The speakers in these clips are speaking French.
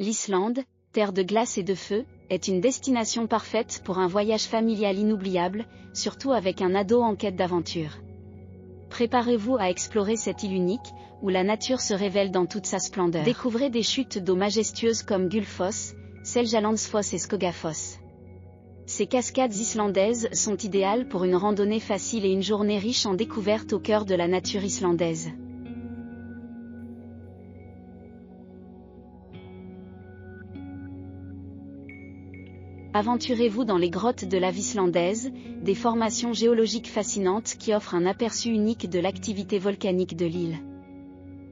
L'Islande, terre de glace et de feu, est une destination parfaite pour un voyage familial inoubliable, surtout avec un ado en quête d'aventure. Préparez-vous à explorer cette île unique, où la nature se révèle dans toute sa splendeur. Découvrez des chutes d'eau majestueuses comme Gullfoss, Seljalandsfoss et Skogafoss. Ces cascades islandaises sont idéales pour une randonnée facile et une journée riche en découvertes au cœur de la nature islandaise. Aventurez-vous dans les grottes de lave islandaise, des formations géologiques fascinantes qui offrent un aperçu unique de l'activité volcanique de l'île.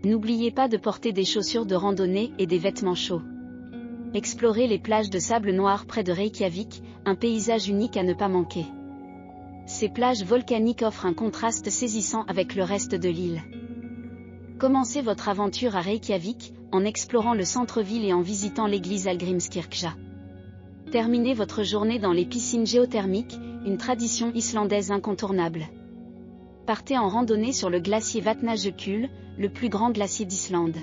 N'oubliez pas de porter des chaussures de randonnée et des vêtements chauds. Explorez les plages de sable noir près de Reykjavik, un paysage unique à ne pas manquer. Ces plages volcaniques offrent un contraste saisissant avec le reste de l'île. Commencez votre aventure à Reykjavik, en explorant le centre-ville et en visitant l'église Hallgrímskirkja. Terminez votre journée dans les piscines géothermiques, une tradition islandaise incontournable. Partez en randonnée sur le glacier Vatnajökull, le plus grand glacier d'Islande.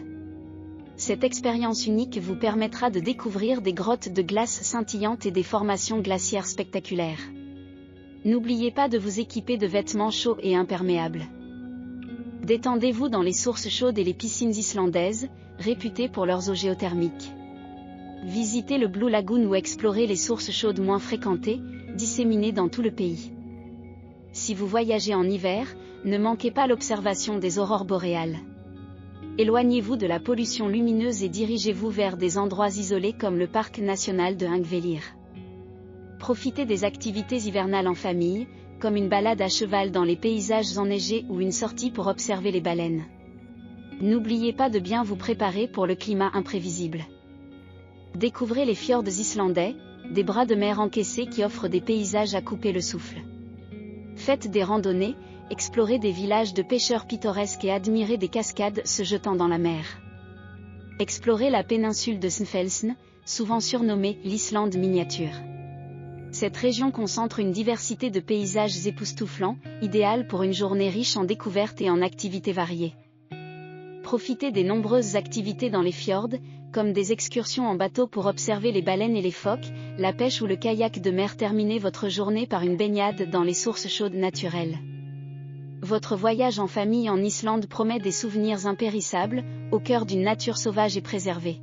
Cette expérience unique vous permettra de découvrir des grottes de glace scintillantes et des formations glaciaires spectaculaires. N'oubliez pas de vous équiper de vêtements chauds et imperméables. Détendez-vous dans les sources chaudes et les piscines islandaises, réputées pour leurs eaux géothermiques. Visitez le Blue Lagoon ou explorez les sources chaudes moins fréquentées, disséminées dans tout le pays. Si vous voyagez en hiver, ne manquez pas l'observation des aurores boréales. Éloignez-vous de la pollution lumineuse et dirigez-vous vers des endroits isolés comme le parc national de Þingvellir. Profitez des activités hivernales en famille, comme une balade à cheval dans les paysages enneigés ou une sortie pour observer les baleines. N'oubliez pas de bien vous préparer pour le climat imprévisible. Découvrez les fjords islandais, des bras de mer encaissés qui offrent des paysages à couper le souffle. Faites des randonnées, explorez des villages de pêcheurs pittoresques et admirez des cascades se jetant dans la mer. Explorez la péninsule de Snæfellsnes, souvent surnommée l'Islande miniature. Cette région concentre une diversité de paysages époustouflants, idéale pour une journée riche en découvertes et en activités variées. Profitez des nombreuses activités dans les fjords, comme des excursions en bateau pour observer les baleines et les phoques, la pêche ou le kayak de mer. Terminez votre journée par une baignade dans les sources chaudes naturelles. Votre voyage en famille en Islande promet des souvenirs impérissables, au cœur d'une nature sauvage et préservée.